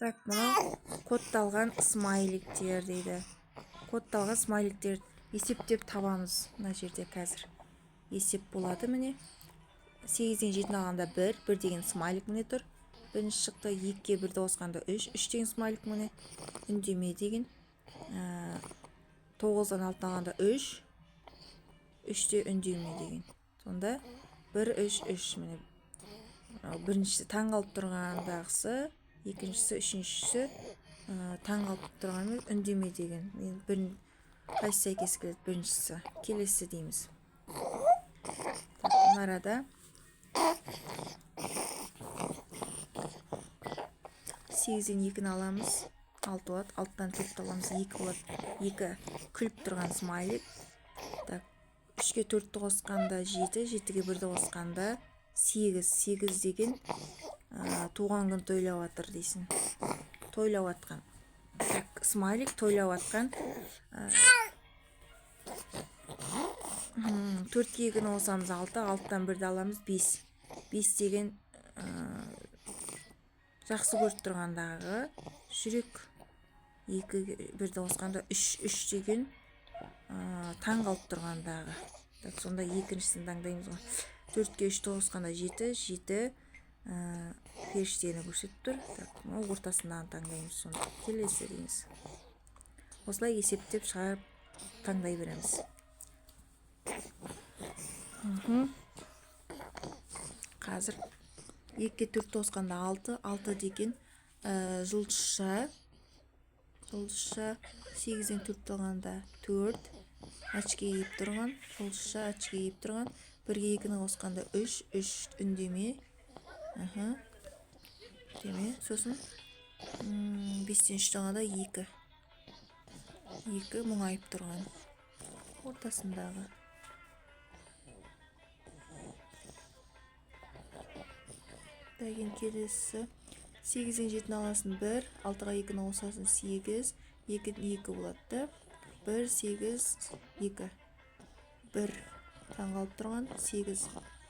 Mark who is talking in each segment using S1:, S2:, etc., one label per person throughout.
S1: Так, мынау кодталған смайликтер дейді. Кодталған смайликтер есептеп табамыз. Мына жерде қазір есеп болады міне. 8-ден 7-ні алғанда 1, 1 деген смайлик міне тұр. Бірінші шықты, 2-ге 1-ді қосқанда 3, 3 деген смайлик міне. Үндеме деген. 9-дан 6-ны алғанда 3, 3-те үндеме деген. Сонда 1, 3, 3 міне. Біріншісі таң қалып тұрғандағысы, екіншісі, үшіншісі таң қалып тұрғанымыз үндеме деген. Қайсы сәйкес келеді? Біріншісі. Келесі дейміз. Арада 8-ден 2-ні аламыз, 6 болады. 6-дан 4-ті аламыз, 2 болады. 2 күліп тұрған смайлик. 3-ге 4-ті қосқанда 7, 7-ге 1-ді қосқанда 8. 8 деген туған күн тойлап атыр дейсің. Тойлап атқан. Смайлик тойлап атқан. 4-ге 2-ні қосамыз 6, 6-дан 1-ді аламыз 5. 5 деген жақсы көріп тұрғандағы жүрек. 2-ге 1-ді қосқанда 3, 3 деген таң қалып тұрғандағы. Сонда екіншісін таңдаймыз ғой. 4-ге 3-ті қосқанда 7, 7 періштені көрсетіп тұр. Ортасынан таңдаймыз. Сонда келесі дейміз. Осылай есептеп шығарып таңдай береміз. Қазір 2-ге 4-ті қосқанда 6, 6 деген жұлдызша. Жұлдызша 8-ден 4-ті алғанда 4, очки еп тұрған. Жұлдызша очки еп тұрған. 1-ге 2-ні қосқанда 3, 3 үндеме. Сосын 5-тен 3-ті алғанда 2. 2 мұңайып тұрған. Ортасындағы. Деген келесі 8-ден 7-ні аласын 1, 6-ға 2-ні қосасын 8, 2 болады. 1, 8, 2. 1 таң қалып тұрған, 8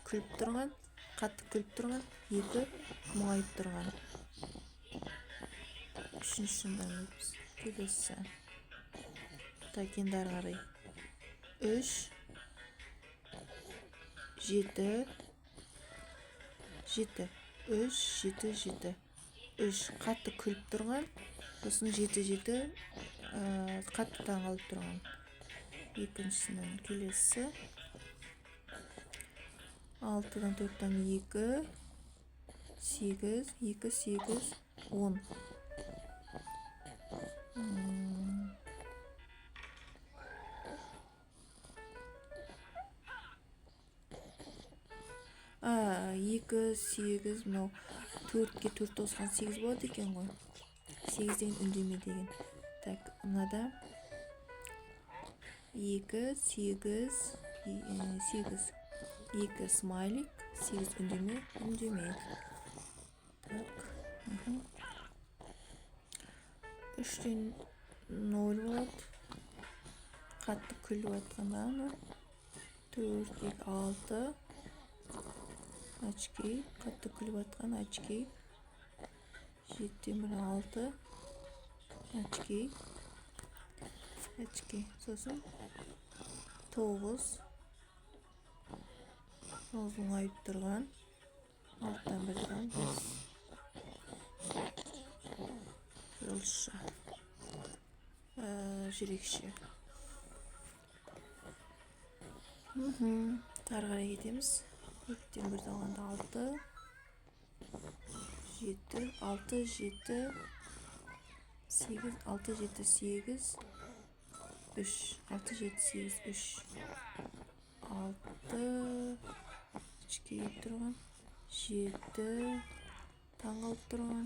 S1: күліп тұрған, қатты күліп тұрған, 2 мұңайып тұрған. Үшіншісін келесі. Енді ары қарай 3, 7, 7. 3, 7, 7. 3 қатты күліп тұрған, сосын 7, 7 қатты таң қалып тұрған. Екіншісінің келесі 6-дан 4-тан 2, 8, 2, 8, 10. 2, 8, мынау 4-ге 4 қосқан 8 болады екен ғой. 8 деген үндеме деген. Мынада 2, 8, 8. 2 смайлик, 8 үндеме, үндеме. 3-тен 0 болады. Қатты күліп атқанда 4, 6. Очки, қатты күліп атқан очки. 7-тен 1, 6. Очки. Очки. Сосын 9. 9 мұңайып тұрған. 6-тан 1-дан 5. Жұлдызша. Жүрекше. Ары қарай кетеміз. 2-тен 1-ді алғанда 6, 7, 6, 7, 8, 6, 7, 8, 3, 6, 7, 8, 3, 6, ішке еп тұрған, 7, таң қалып тұрған,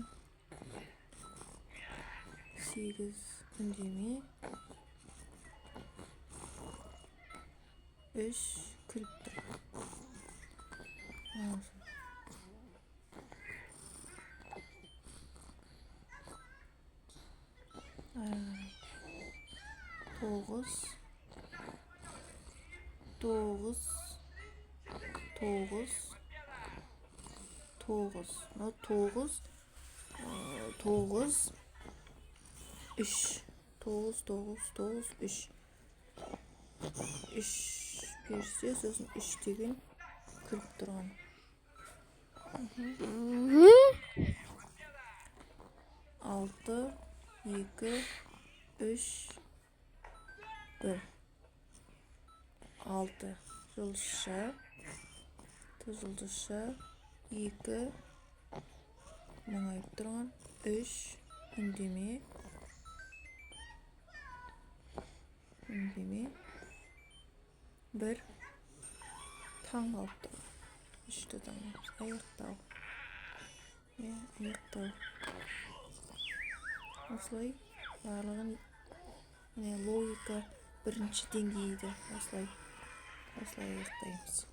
S1: 8, үндеме, 3, күліп тұрған. 9, 9, 9, 9. 9 9 3 9 9 9 3 3 берсе сосын 3 деген кіріп тұрған. 6 2 3 1 6 жұлдызша жұлдызша 2 мұңайып тұрған 3 үндеме 1 таң қалып тұр. 3-ті таңдаймыз. Аяқтау. Аяқтау. Осылай барлығын логика бірінші деңгейді осылай аяқтаймыз.